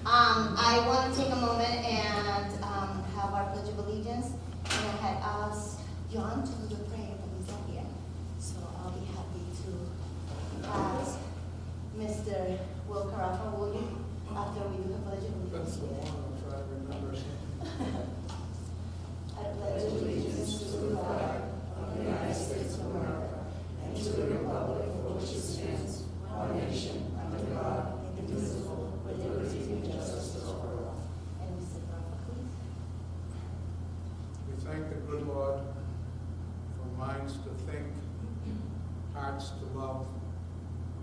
I want to take a moment and have our Pledge of Allegiance. And I had asked John to do the prayer, but he's not here. So I'll be happy to ask Mr. Will Carafa, will you, after we do the Pledge of Allegiance? That's the one I'll try to remember. I pledge allegiance to the flag of the United States of America and to the republic for which it stands, one nation, under God, indivisible, with liberty and justice for all. And Mr. Carafa, please. We thank the good Lord for minds to think, hearts to love,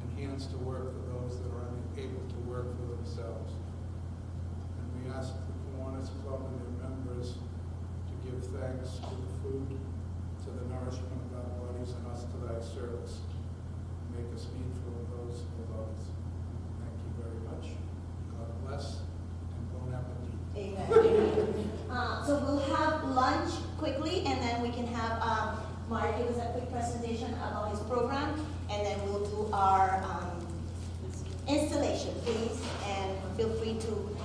and hands to work for those that are unable to work for themselves. And we ask the Kiwanis Club and their members to give thanks to the food, to the nourishment of our bodies, and us to thy service. Make us needful of those who love us. Thank you very much. God bless, and bon appetit. Amen. So we'll have lunch quickly, and then we can have Mark give us a quick presentation about his program, and then we'll do our installation, please, and feel free to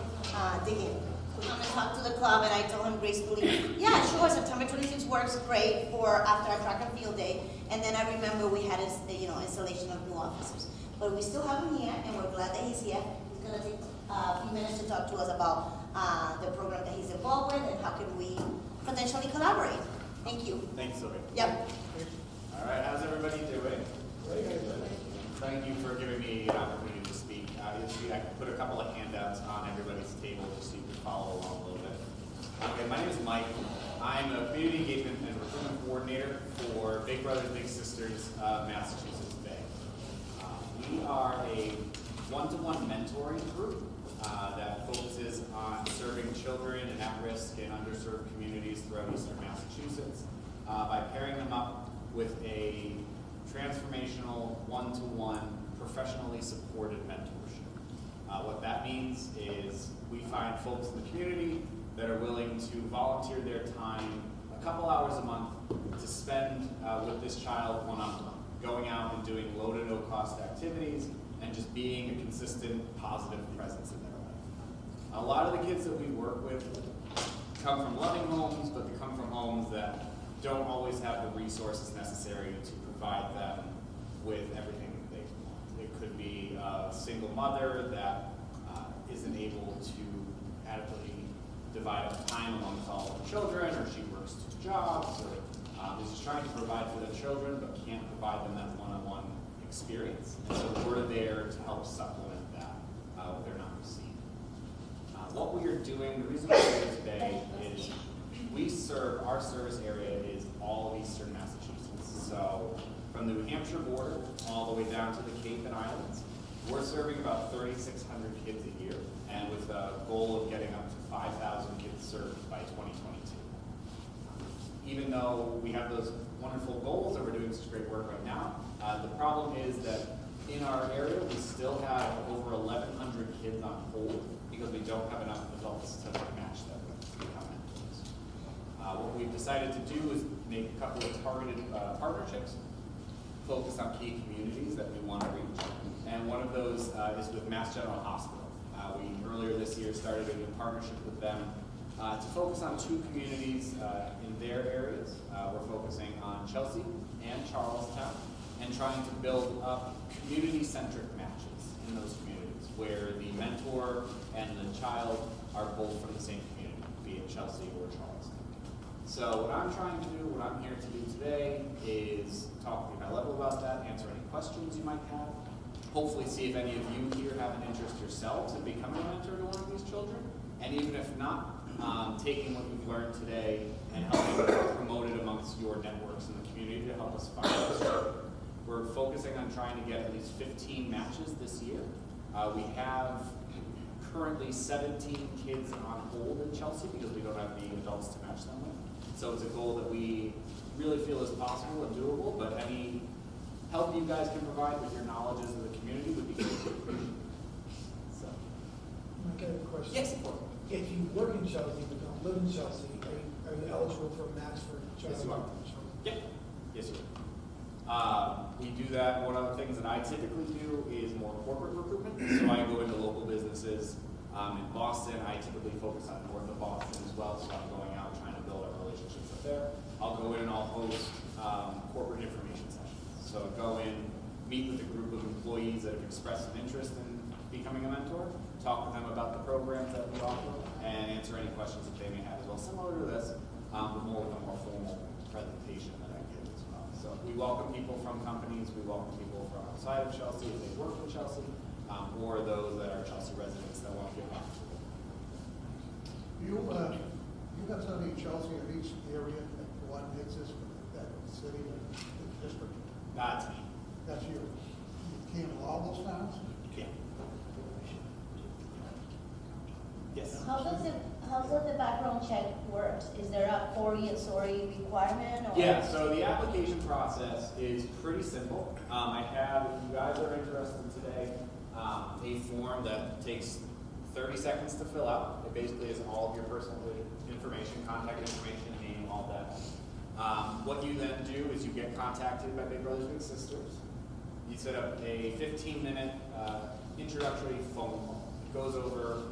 dig in. I'm going to talk to the club, and I told him gracefully, yeah, sure, September 26th works great for after our track and field day, and then I remember we had installation of new officers. But we still have him here, and we're glad that he's here. He's going to take a few minutes to talk to us about the program that he's involved with and how can we potentially collaborate. Thank you. Thanks, Sylvia. Yep. All right, how's everybody doing? Thank you for giving me an opportunity to speak. You'll see I put a couple of handouts on everybody's table just so you can follow along a little bit. Okay, my name is Mike. I'm a community engagement and recruitment coordinator for Big Brothers Big Sisters Massachusetts Bay. We are a one-to-one mentoring group that focuses on serving children in at-risk and underserved communities throughout eastern Massachusetts by pairing them up with a transformational, one-to-one, professionally supported mentorship. What that means is we find folks in the community that are willing to volunteer their time a couple hours a month to spend with this child one-on-one, going out and doing low to no cost activities and just being a consistent, positive presence in their life. A lot of the kids that we work with come from loving homes, but they come from homes that don't always have the resources necessary to provide them with everything that they want. It could be a single mother that isn't able to adequately divide up time amongst all of the children, or she works 2 jobs, or is just trying to provide for their children but can't provide them that one-on-one experience. And so we're there to help supplement that what they're not receiving. What we are doing, the reason we're here today is our service area is all of eastern Massachusetts. So from the New Hampshire border all the way down to the Cape and Islands, we're serving about 3,600 kids a year, and with a goal of getting up to 5,000 kids served by 2022. Even though we have those wonderful goals and we're doing such great work right now, the problem is that in our area we still have over 1,100 kids on hold because we don't have enough adults to match them with become mentors. What we've decided to do is make a couple of targeted partnerships, focus on key communities that we want to reach, and one of those is with Mass General Hospital. We earlier this year started a new partnership with them to focus on 2 communities in their areas. We're focusing on Chelsea and Charlestown and trying to build up community-centric matches in those communities where the mentor and the child are both from the same community, be it Chelsea or Charlestown. So what I'm trying to do, what I'm here to do today is talk at a high level about that, answer any questions you might have, hopefully see if any of you here have an interest yourselves in becoming a mentor to one of these children, and even if not, taking what we've learned today and helping promote it amongst your networks in the community to help us find this children. We're focusing on trying to get at least 15 matches this year. We have currently 17 kids on hold in Chelsea because we don't have the adults to match them with. So it's a goal that we really feel is possible and doable, but any help you guys can provide with your knowledges of the community would be great. So. I got a question. Yes, of course. If you work in Chelsea but don't live in Chelsea, are you eligible for a match for child? Yes, you are. Yep. Yes, you are. We do that. One of the things that I typically do is more corporate recruitment. So I go into local businesses In Boston, I typically focus on north of Boston as well, so I'm going out trying to build up relationships up there. I'll go in and I'll host corporate information sessions. So go in, meet with a group of employees that have expressed an interest in becoming a mentor, talk with them about the programs that we offer, and answer any questions that they may have as well, similar to this, but more with a more formal presentation that I give as well. So we welcome people from companies, we welcome people from outside of Chelsea if they work in Chelsea, or those that are Chelsea residents that want to get back to school. You have somebody in Chelsea or each area that coordinates this for that city or the district? That's me. That's you. You can't allow those towns? Yeah. Yes. How does the background check work? Is there a 40 and sorry requirement? Or? Yeah, so the application process is pretty simple. I have, if you guys are interested today, a form that takes 30 seconds to fill out. It basically is all of your personal information, contact information, name, all that. What you then do is you get contacted by Big Brothers Big Sisters. You set up a 15-minute introductory phone call. It goes over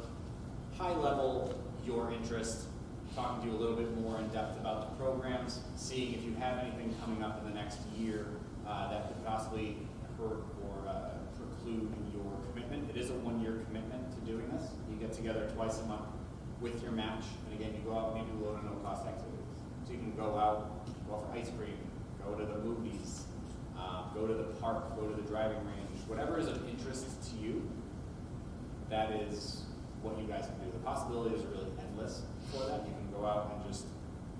high level your interest, talking to you a little bit more in depth about the programs, seeing if you have anything coming up in the next year that could possibly hurt or preclude your commitment. It is a 1-year commitment to doing this. You get together twice a month with your match, and again, you go out and you do low to no cost activities. So you can go out, go for ice cream, go to the movies, go to the park, go to the driving range, whatever is of interest to you, that is what you guys can do. The possibilities are really endless for that. You can go out and just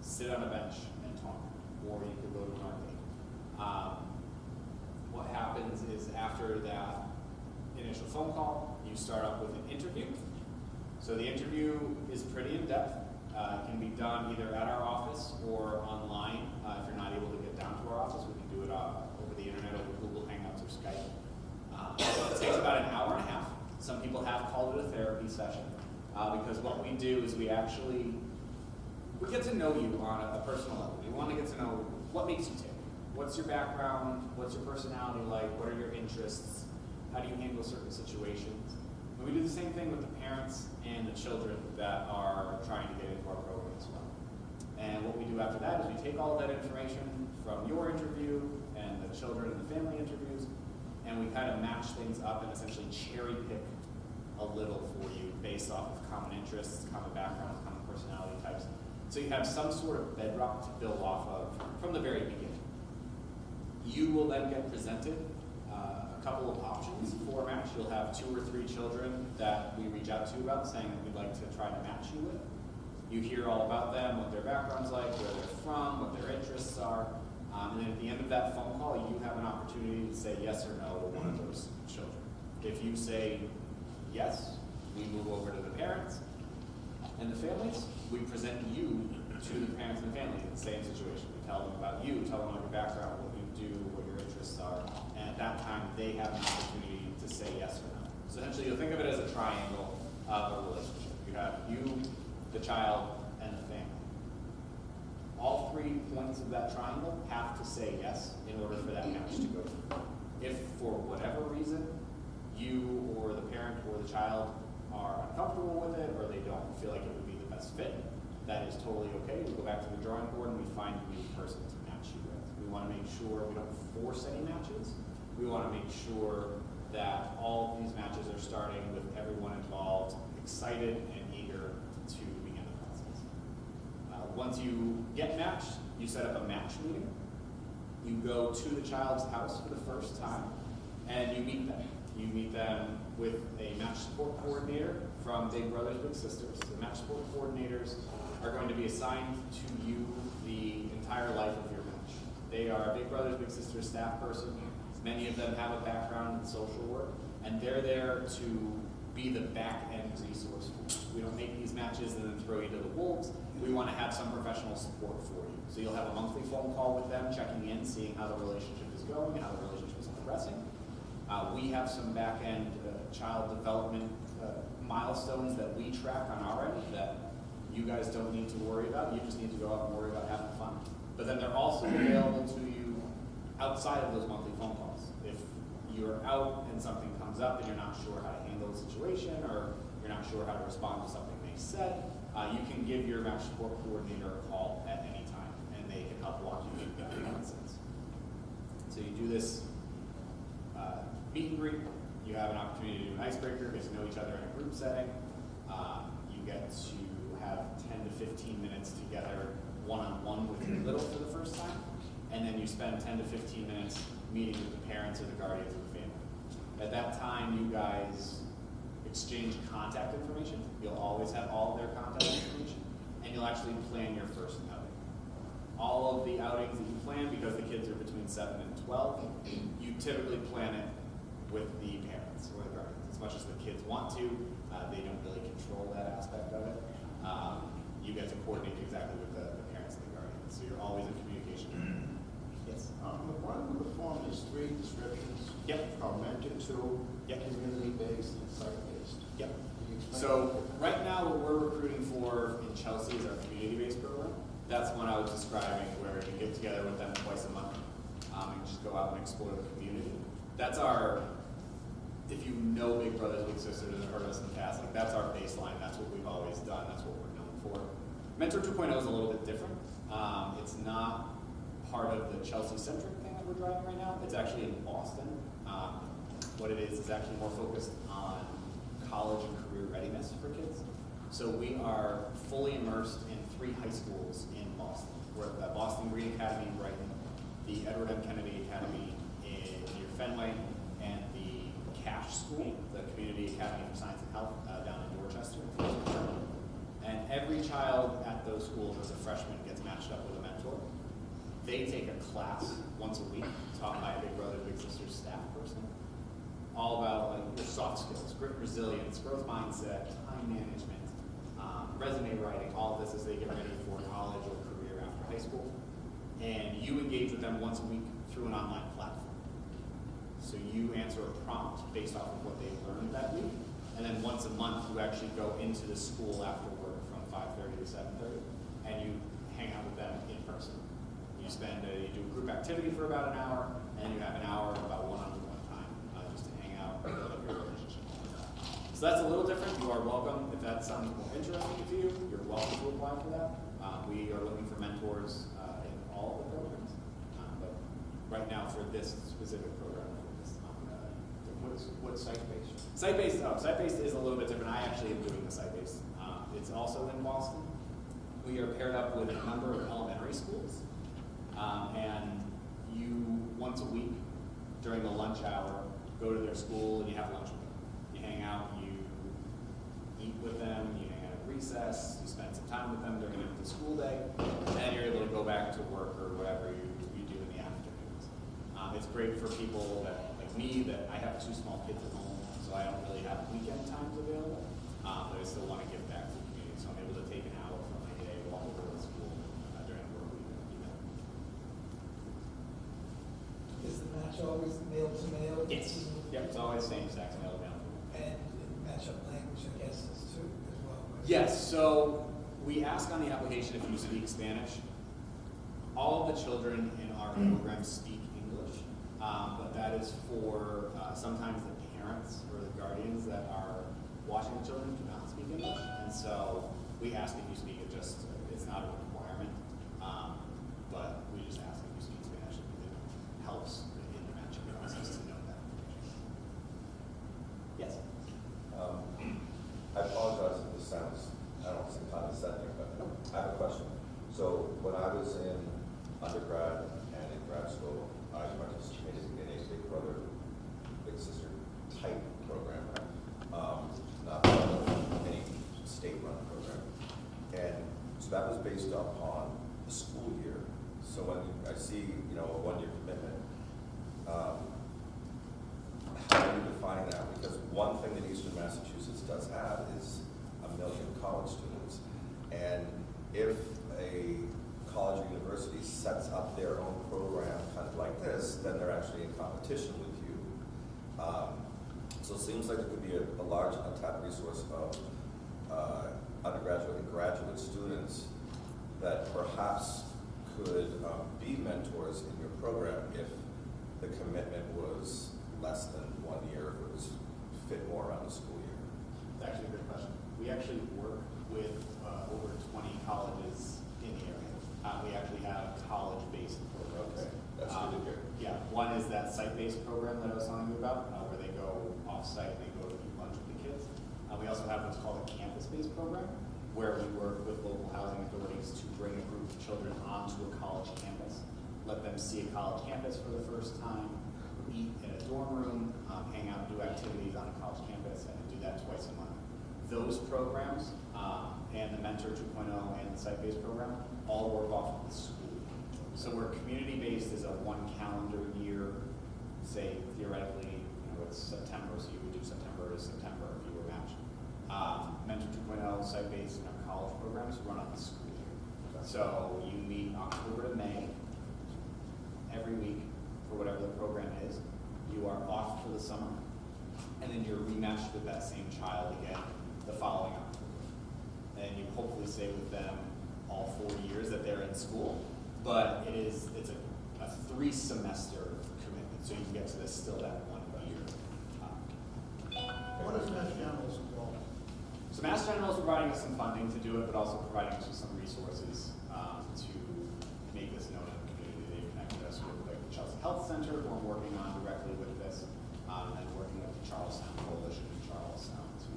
sit on a bench and talk, or you could go to an arcade. What happens is after that initial phone call, you start off with an interview. So the interview is pretty in-depth. It can be done either at our office or online. If you're not able to get down to our office, we can do it over the internet, over Google Hangouts or Skype. It takes about an hour and a half. Some people have called it a therapy session because what we do is we get to know you on a personal level. We want to get to know what makes you tick. What's your background? What's your personality like? What are your interests? How do you handle certain situations? And we do the same thing with the parents and the children that are trying to get into our program as well. And what we do after that is we take all of that information from your interview and the children and the family interviews, and we kind of match things up and essentially cherry pick a little for you based off of common interests, common backgrounds, common personality types. So you have some sort of bedrock to build off of from the very beginning. You will then get presented a couple of options for a match. You'll have 2 or 3 children that we reach out to you about saying that we'd like to try to match you with. You hear all about them, what their background's like, where they're from, what their interests are. And then at the end of that phone call, you have an opportunity to say yes or no to one of those children. If you say yes, we move over to the parents and the families. We present you to the parents and the family in the same situation. We tell them about you, tell them about your background, what you do, what your interests are, and at that time they have an opportunity to say yes or no. So essentially you'll think of it as a triangle of a relationship. You have you, the child, and the family. All 3 points of that triangle have to say yes in order for that match to go through. If for whatever reason you or the parent or the child are uncomfortable with it or they don't feel like it would be the best fit, that is totally okay. We go back to the drawing board and we find a new person to match you with. We want to make sure we don't force any matches. We want to make sure that all of these matches are starting with everyone involved excited and eager to begin the process. Once you get matched, you set up a match meeting. You go to the child's house for the first time and you meet them. You meet them with a match support coordinator from Big Brothers Big Sisters. The match support coordinators are going to be assigned to you the entire life of your match. They are a Big Brothers Big Sisters staff person. Many of them have a background in social work, and they're there to be the back-end resource for you. We don't make these matches and then throw you to the wolves. We want to have some professional support for you. So you'll have a monthly phone call with them, checking in, seeing how the relationship is going, how the relationship is progressing. We have some back-end child development milestones that we track on our end that you guys don't need to worry about. You just need to go out and worry about having fun. But then they're also available to you outside of those monthly phone calls. If you're out and something comes up and you're not sure how to handle the situation or you're not unsure how to respond to something they said, you can give your match support coordinator a call at any time, and they can help walk you through the nonsense. So you do this meet and greet. You have an opportunity to do an icebreaker, get to know each other in a group setting. You get to have 10 to 15 minutes together one-on-one with your little for the first time, and then you spend 10 to 15 minutes meeting with the parents or the guardians of the family. At that time, you guys exchange contact information. You'll always have all of their contact information, and you'll actually plan your first outing. All of the outings that you plan, because the kids are between 7 and 12, you typically plan it with the parents or the guardians. As much as the kids want to, they don't really control that aspect of it. You get to coordinate exactly with the parents and the guardians, so you're always in communication. Yes? The bottom of the form is 3 descriptions. Yep. Mentor 2, Yep. community-based, and site-based. Yep. Can you explain So that? right now, what we're recruiting for in Chelsea is our community-based program. That's one I was describing, where you get together with them twice a month and just go out and explore the community. That's our, if you know Big Brothers Big Sisters and heard us in the past, like that's our baseline. That's what we've always done. That's what we're known for. Mentor 2.0 is a little bit different. It's not part of the Chelsea-centric thing that we're driving right now. It's actually in Boston. What it is actually more focused on college and career readiness for kids. So we are fully immersed in 3 high schools in Boston. We're at the Boston Green Academy in Brighton, the Edward M. Kennedy Academy near Fenway, and the Cash School, the Community Academy for Science and Health down in Dorchester. And every child at those schools as a freshman gets matched up with a mentor. They take a class once a week taught by a Big Brother Big Sister staff person, all about like your soft skills, grit, resilience, growth mindset, time management, resume writing, all of this as they get ready for college or career after high school. And you engage with them once a week through an online platform. So you answer a prompt based off of what they've learned that week. And then once a month, you actually go into the school after work from 5:30 to 7:30, and you hang out with them in person. You do a group activity for about an hour, and then you have an hour about one-on-one time just to hang out and build up your relationship. So that's a little different. You are welcome, if that sounds more interesting to you, you're welcome to apply for that. We are looking for mentors in all of the programs, but right now for this specific program, What's site-based? Site-based is a little bit different. I actually am doing the site-based. It's also in Boston. We are paired up with a number of elementary schools, and you once a week during the lunch hour go to their school and you have lunch with them. You hang out, you eat with them, you hang out at recess, you spend some time with them during the school day, and then you're able to go back to work or whatever you do in the afternoons. It's great for people that, like me, that I have 2 small kids at home, so I don't really have weekend times available, but I still want to give back to the community, so I'm able to take an hour from my day, walk over to the school during the work week. Is the match always male to male? Yes. Yep, it's always same sex, male down. And match-up language, I guess, is too, as well. Right? Yes, so we ask on the application if you speak Spanish. All of the children in our program speak English, but that is for sometimes the parents or the guardians that are watching the children do not speak English, and so we ask if you speak it. It's not a requirement, but we just ask if you speak Spanish. It helps in the matching process to know that. Yes. I apologize if this sounds, I don't think condescending, but I have a question. So when I was in undergrad and in grad school, I participated in a Big Brother, Big Sister type program, not any state-run program. And so that was based upon the school year. So when I see, a one-year commitment, how do you define that? Because one thing that Eastern Massachusetts does have is 1 million college students. And if a college or university sets up their own program kind of like this, then they're actually in competition with you. So it seems like it could be a large untapped resource of undergraduate and graduate students that perhaps could be mentors in your program if the commitment was less than 1 year, if it was fit more around the school year. It's actually a good question. have what's called a campus-based program, where we work with local housing authorities to bring a group of children onto a college campus, let them see a college campus for the first time, eat in a dorm room, hang out, do activities on a college campus, and do that twice a month. Those programs, and the Mentor 2.0 and the site-based program, all work off of the school. So we're community-based as a one calendar year, say theoretically, it's September, so you would do September to September if you were matched. Mentor 2.0, site-based, and our college programs run on the school year. So you meet October to May every week for whatever the program is. You are off for the summer, and then you're rematched with that same child again the following October. And you hopefully stay with them all 4 years that they're in school, but it's a 3-semester commitment, so you can get to this still that 1 year. What does Mass General's involve? So Mass General is providing us some funding to do it, but also providing us with some resources to make this known in the community. They've connected us with the Chelsea Health Center, who I'm working on directly with this, and working with the Charlestown Coalition in Charlestown to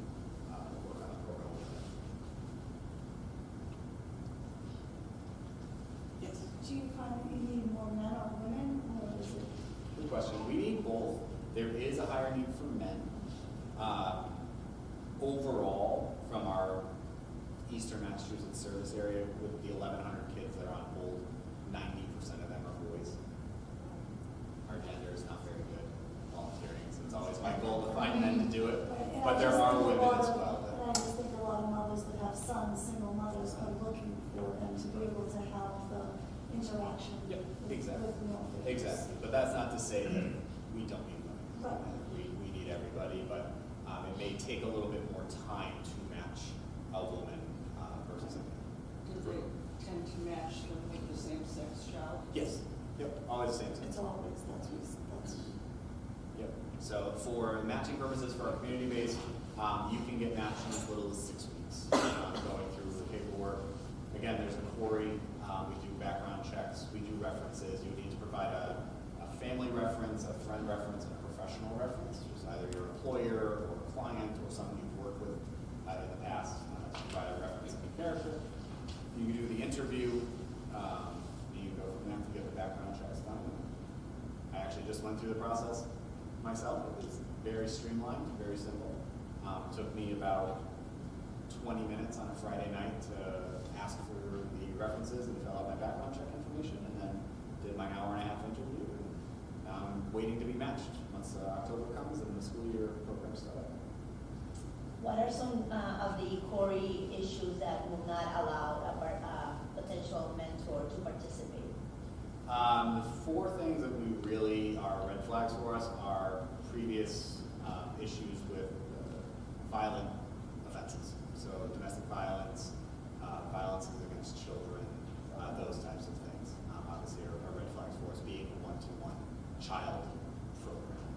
work on the program with them. Yes. Do you find that you need more men or women, or is it? Good question. We need both. There is a higher need for men. Overall, from our Eastern Massachusetts service area, with the 1,100 kids that are on hold, 90% of them are boys. Our gender is not very good at volunteering, so it's always my goal to find men to do it. But there are women as well. And I just think a lot of mothers that have sons, single mothers, are looking for them to be able to have the interaction Yep, with exactly. male figures. Exactly. But that's not to say that we don't need women. Right. We need everybody, but it may take a little bit more time to match a woman versus a man. Do they tend to match them with the same-sex child? Yes. Yep. Always the same thing. It's always, that's. Yep. So for matching purposes for our community base, you can get matched in as little as 6 weeks. Going through the paperwork. Again, there's a query. We do background checks. We do references. You need to provide a family reference, a friend reference, and a professional reference, which is either your employer or a client or someone you've worked with in the past to provide a reference of your character. You can do the interview. You can go from there to get the background checks done. I actually just went through the process myself. It was very streamlined, very simple. Took me about 20 minutes on a Friday night to ask for the references and fill out my background check information, and then did my hour-and-a-half interview. And now I'm waiting to be matched once October comes and the school year program starts. What are some of the core issues that will not allow a potential mentor to participate? The 4 things that we really are red flags for us are previous issues with violent offenses. So domestic violence, violences against children, those types of things. Obviously are red flags for us, being a one-to-one child program.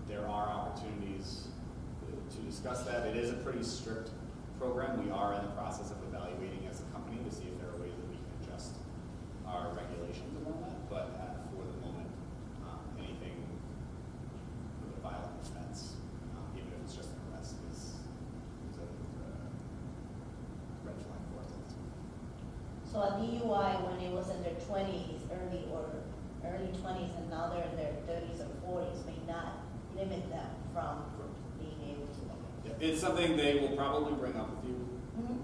There are opportunities to discuss that. It is a pretty strict program. We are in the process of evaluating as a company to see if there are ways that we can adjust our regulations around that. But for the moment, anything with a violent offense, even if it's just an arrest, is a red flag for us at this point. So a DUI when it was in their 20s, early 20s, and now they're in their 30s or 40s may not limit them from being able to. Yeah, it's something they will probably bring up with you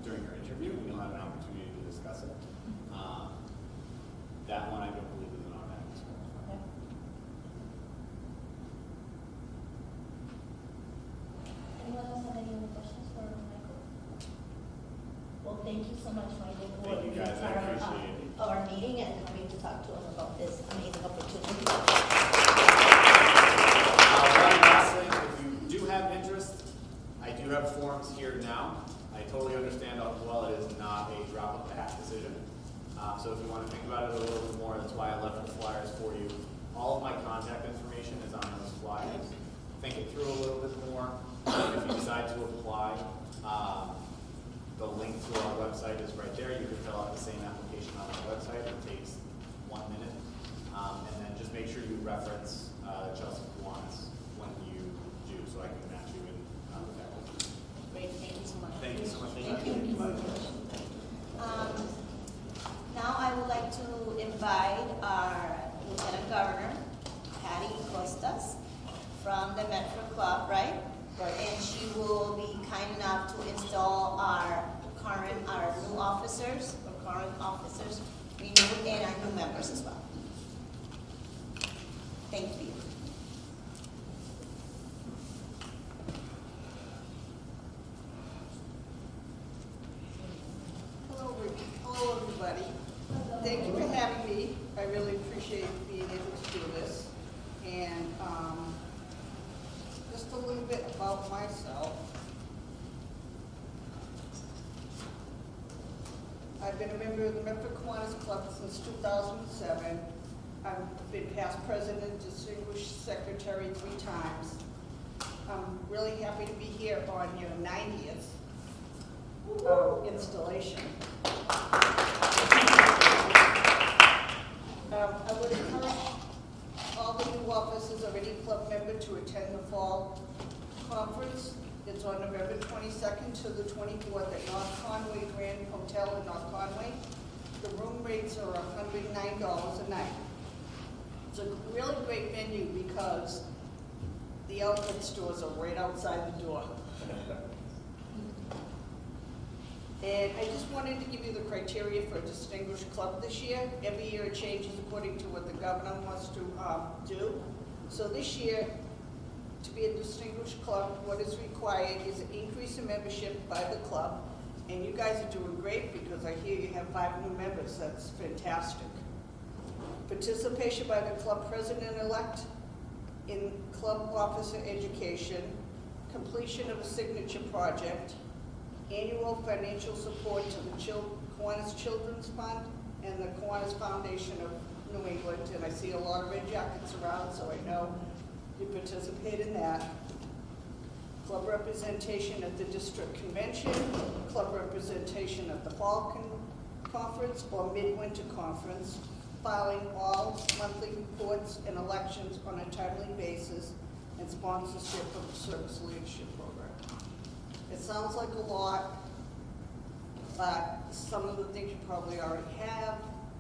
during your interview. You'll have an opportunity to discuss it. That one I don't believe is an automatic disqualifier. Okay. Anyone else have any other questions for Michael? Well, thank you so much, Michael, for Thank you, guys. I being part appreciate it. of our meeting and coming to talk to us about this amazing opportunity. One last thing, if you do have interest, I do have forms here now. I totally understand how well it is not a drop of the hat decision. So if you want to think about it a little bit more, that's why I left the flyers for you. All of my contact information is on those flyers. Think it through a little bit more. If you decide to apply, the link to our website is right there. You can fill out the same application on our website. It takes 1 minute. And then just make sure you reference Chelsea Kiwanis when you do, so I can match you in with that. Great, thank our new officers, or current officers, renewed, and our new members as well. Thank you. Hello, everybody. Thank you for having me. I really appreciate being able to do this. And just a little bit about myself. I've been a member of the Medford Kiwanis Club since 2007. I've been past president, distinguished secretary 3 times. I'm really happy to be here on your 90th installation. I would encourage all the new officers or any club member to attend the fall conference. It's on November 22nd to the 24th at North Conway Grand Hotel in North Conway. The room rates are $109 a night. It's a really great venue because the outlet stores are right outside the door. And I just wanted to give you the criteria for a distinguished club this year. Every year it changes according to what the governor wants to do. So this year, to be a distinguished club, what is required is an increase in membership by the club. And you guys are doing great because I hear you have 5 new members. That's fantastic. Participation by the club president-elect in club officer education, completion of a signature project, annual financial support to the Kiwanis Children's Fund and the Kiwanis Foundation of New England. And I see a lot of red jackets around, so I know you participate in that. Club representation at the district convention, club representation at the fall conference or midwinter conference, filing all monthly reports and elections on a timely basis, and sponsorship of the service leadership program. It sounds like a lot, but some of the things you probably already have.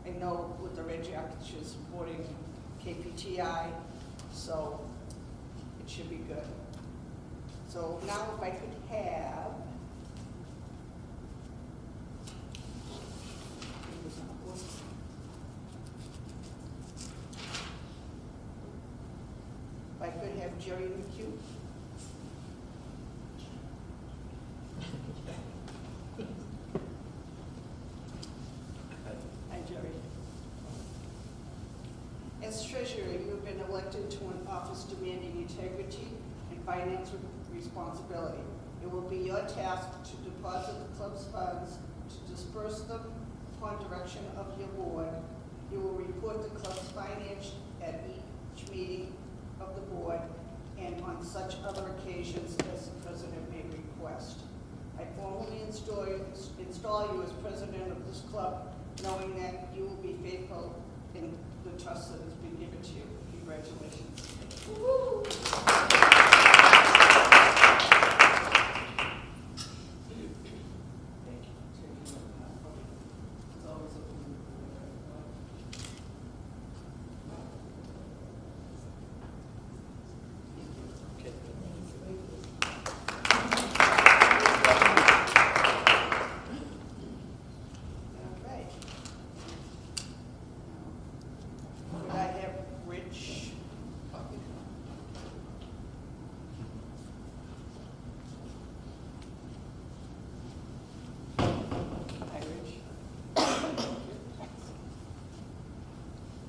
I know with the Red Jackets you're supporting KPTI, so it should be good. So now if I could have, if I could have Jerry McHugh. Hi, Jerry. As treasurer, you have been elected to an office demanding integrity and financial responsibility. It will be your task to deposit the club's funds, to disperse them upon direction of your board. You will report the club's finance at each meeting of the board and on such other occasions as the president may request. I formally install you as president of this club, knowing that you will be faithful in the trust that has been given to you. Congratulations. Woo-hoo.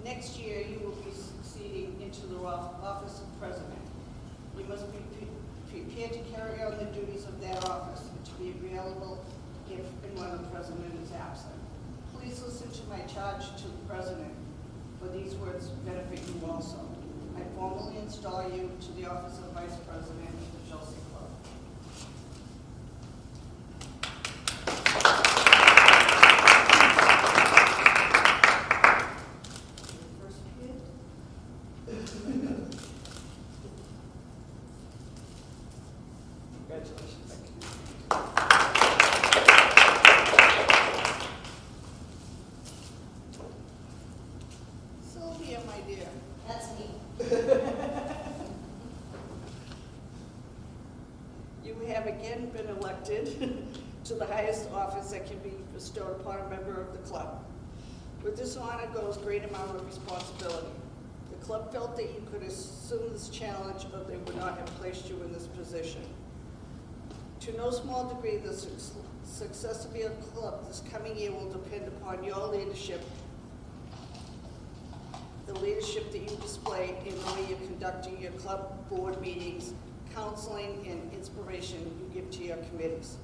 Next year, you will be succeeding into the office of president. You must be prepared to carry on the duties of that office and to be available if and when the president is absent. Please listen to my charge to the president, for these words benefit you also. I formally install you to the office of vice president of the Chelsea Club. Congratulations. Thank you. Sylvia, my dear. That's me. to the highest office that can be bestowed upon a member of the club. With this honor goes great amount of responsibility. The club felt that you could assume this challenge or they would not have placed you in this position. To no small degree, the success of your club this coming year will depend upon your leadership, the leadership that you display in the way you're conducting your club board meetings, counseling, and inspiration you give to your committees.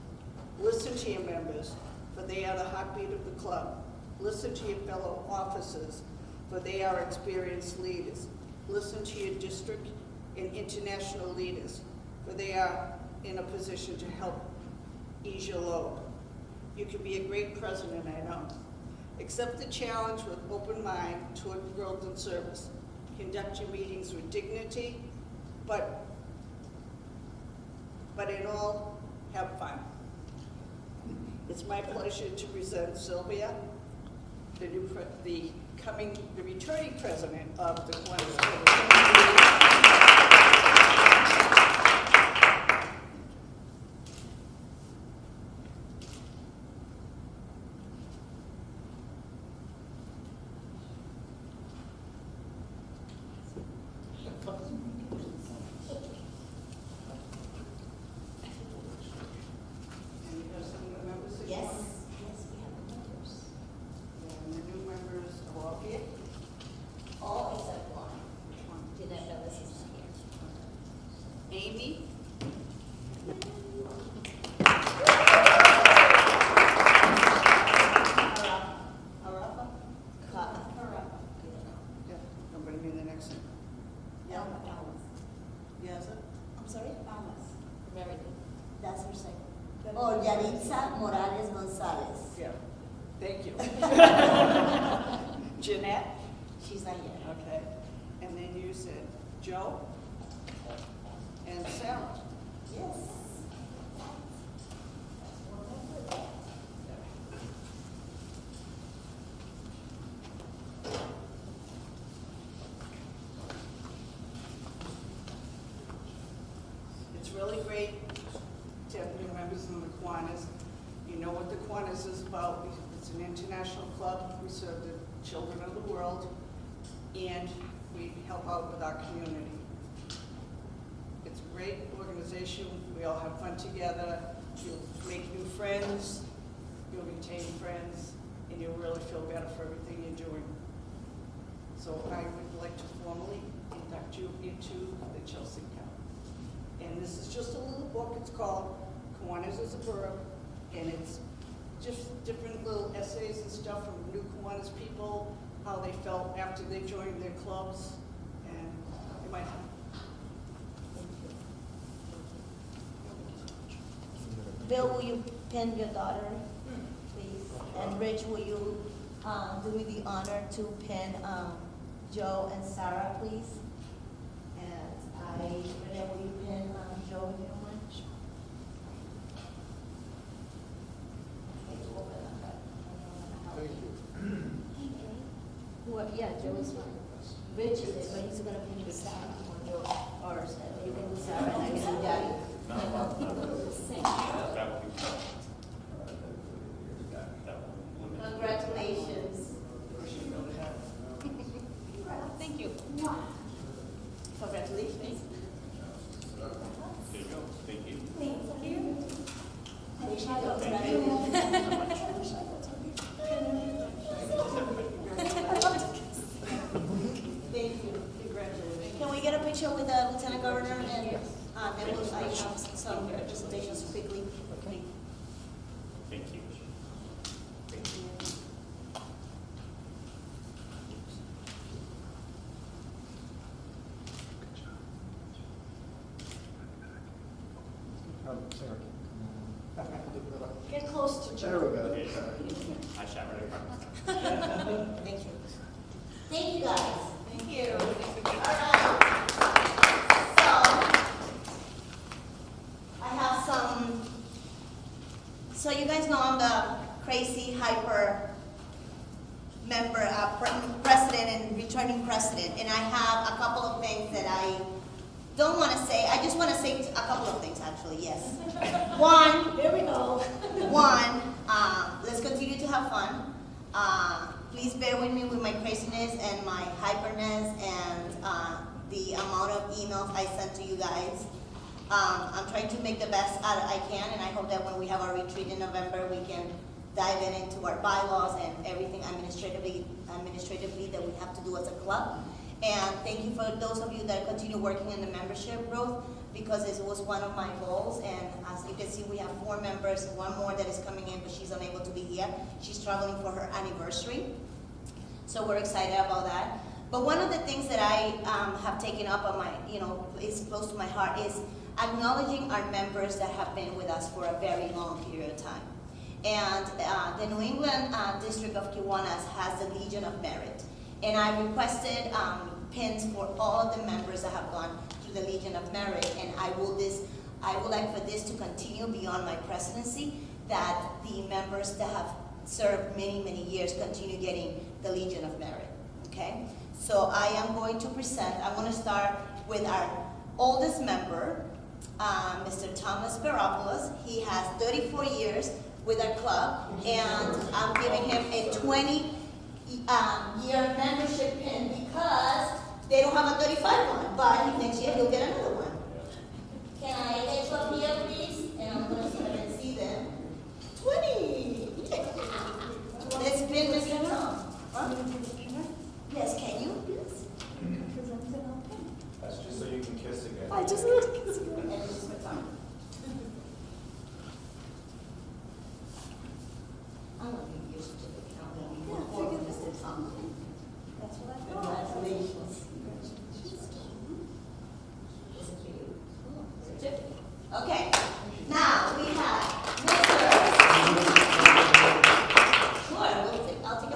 Listen to your members, for they are the heartbeat of the club. Listen to your fellow officers, for they are experienced leaders. Listen to your district and international leaders, for they are in a position to help ease your load. You can be a great president, I know. Accept the challenge with open mind toward growth and service. Conduct your meetings with dignity, but in all, have fun. It's my pleasure to present Sylvia, the returning president of the Kiwanis. And you have some of the members that you Yes, want? yes, we have the members. And the new members are all here? All except one. Which one? Jeanette Ellis is not here. Amy? Harappa? Harappa. Yeah, nobody knew the next one. Elma Almas. Yes, I'm sorry? Almas. Very good. That's her second. Oh, Yaritza Morales Gonzalez. yeah, thank you. Jeanette? She's not here. Okay, and then you said Joe? And Sarah? Yes. It's really great to have new members in the Kiwanis. You know what the Kiwanis is about. It's an international club. We serve the children of the world, and we help out with our community. It's a great organization. We all have fun together. You'll make new friends. You'll retain friends, and you'll really feel better for everything you're doing. So I would like to formally induct you into the Chelsea Cup. And this is just a little book. It's called Kiwanis as a Verb, and it's just different little essays and stuff from new Kiwanis people, how they felt after they joined their clubs, and it might help. Bill, will you pin your daughter, please? And Rich, will you do me the honor to pin Joe and Sarah, please? And Renee, will you pin Joe, if you don't mind? Thank you. Well, yeah, Joe is fine. Rich is it, but he's gonna pin Sarah or Joe, or you can do Sarah and I can do Daddy. Congratulations. Thank you. Congratulations. There you go. Thank you. Thank you. Thank you. Congratulations. Can we get a picture with the Lieutenant Governor and then we'll have some presentations quickly? Thank you. Get close to There Joe. we go. I shot right across. Thank you. Thank you, guys. Thank you. All right. So, I have some, so you guys know I'm the crazy, hyper member, president and returning president, and I have a couple of things that I don't want to say. I just want to say a couple of things, actually, yes. One, Here we go. One, hyperness and the amount of emails I sent to you guys. I'm trying to make the best out I can, and I hope that when we have our retreat in November, we can dive into our bylaws and everything administratively that we have to do as a club. And thank you for those of you that continue working in the membership growth, because it was one of my goals. And as you can see, we have 4 members, one more that is coming in, but she's unable to be here. She's traveling for her anniversary. So we're excited about that. But one of the things that I have taken up on my, is close to my heart, is acknowledging our members that have been with us for a very long period of time. And the New England District of Kiwanis has the Legion of Merit. And I requested pins for all of the members that have gone through the Legion of Merit. And I would like for this to continue beyond my presidency, that the members that have served many, many years continue getting the Legion of Merit, okay? So I am going to present, I want to start with our oldest member, Mr. Thomas Peropoulos. He has 34 years with our club, and I'm giving him a 20-year membership pin because they don't have a 35 one, but next year he'll get another one. Can I get you up here, please? And I'm going to see if I can see them. 20! Let's pin Mr. Tom. Huh? Yes, can you? Yes. That's just so you can kiss again. I just need to kiss you. And this is for Tom. I'm going to give you a certificate. I'm going to give you for Mr. Tom. That's what I thought. Congratulations. Is it for you? Certificate. Okay. Now we have Mr. Sure, I'll take a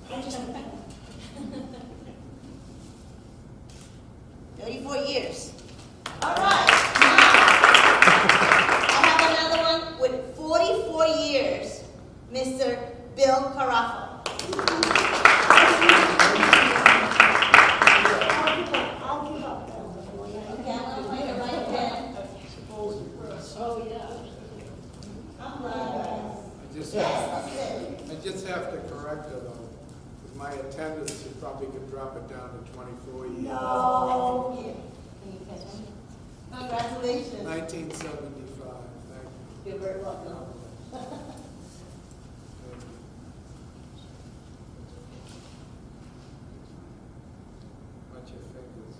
picture. 34 years. All right. Now, I have another one with 44 years, Mr. Bill Carafa. I'll give up that for you. Okay, I'm going to find the right pen. Oh, yeah. I'm glad. I just have to correct her though. With my attendance, you probably could drop it down to 24 years. No. Thank you. Can you catch me? Congratulations. 1975, thank you. You're very welcome. Watch your fingers.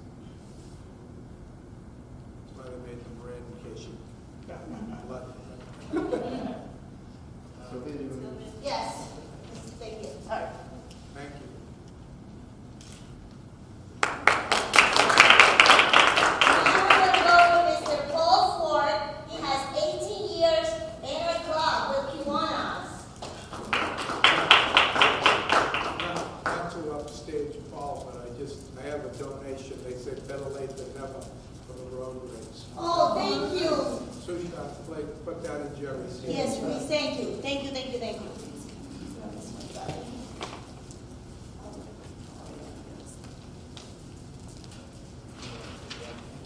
That's why they made them red in case you blood. Yes. Thank you. All right. Thank you. Now we're going to go to Mr. Paul Ford. He has 18 years in our club with Kiwanis. Not to upstage Paul, but I have a donation. They said better late than never for the road race. Oh, thank you. Susha, put that in Jerry's hand. Yes, please. Thank you. Thank you, thank you, thank you.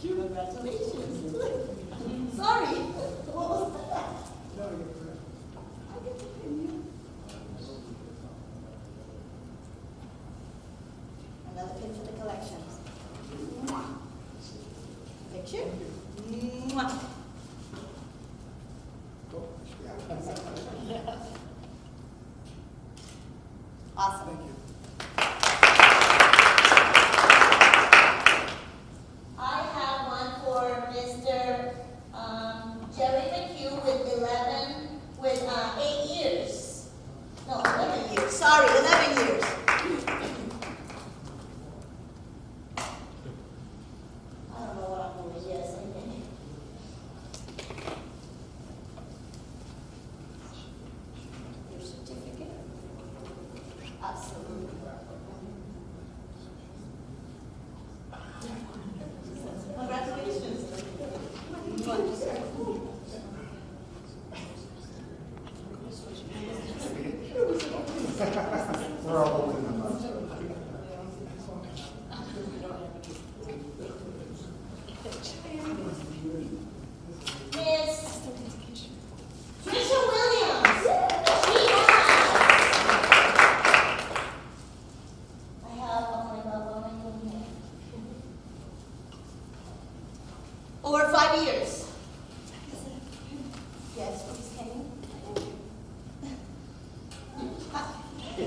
Congratulations. Sorry. What was that? No, you're correct. I get to pin you. Another pin for the collections. Picture? Mwah. Awesome. Thank you. I have one for Mr. Jerry McHugh with 8 years. No, 11 years. Sorry, 11 years. I don't know what I'm doing. Yes, okay. Your certificate? Absolutely.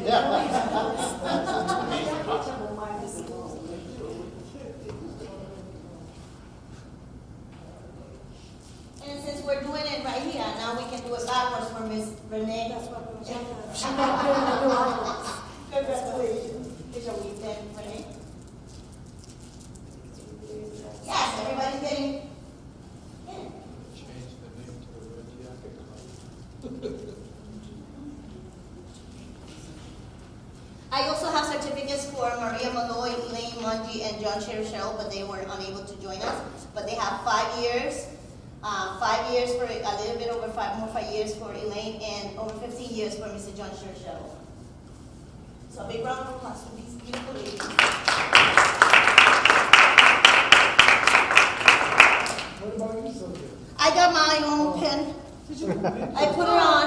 And since we're doing it right here, now we can do it backwards for Miss Renee. Congratulations. Is your week then, Renee? Yes, everybody's getting in. Change the name to the Red Jacket Club. I also have certificates for Maria Malloy, Elaine Mungie, and John Cheryshell, but they were unable to join us. But they have 5 years. 5 years for a little bit over 5 years for Elaine, and over 15 years for Mr. John Cheryshell. So a big round of applause for these beautiful ladies. What about you, Sylvia? I got my own pen. I put it on.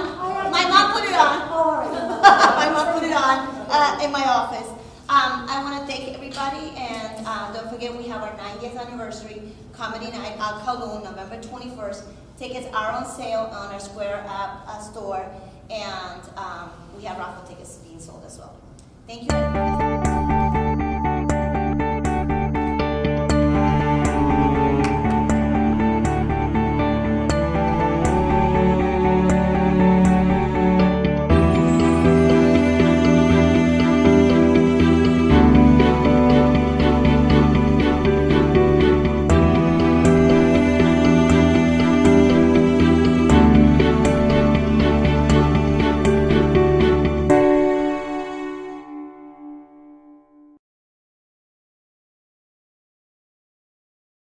My mom put it on. My mom put it on in my office. I want to thank everybody, and don't forget we have our 90th anniversary comedy night at Kowloon, November 21st. Tickets are on sale on our Square app store, and we have raffle tickets being sold as well. Thank you, everybody.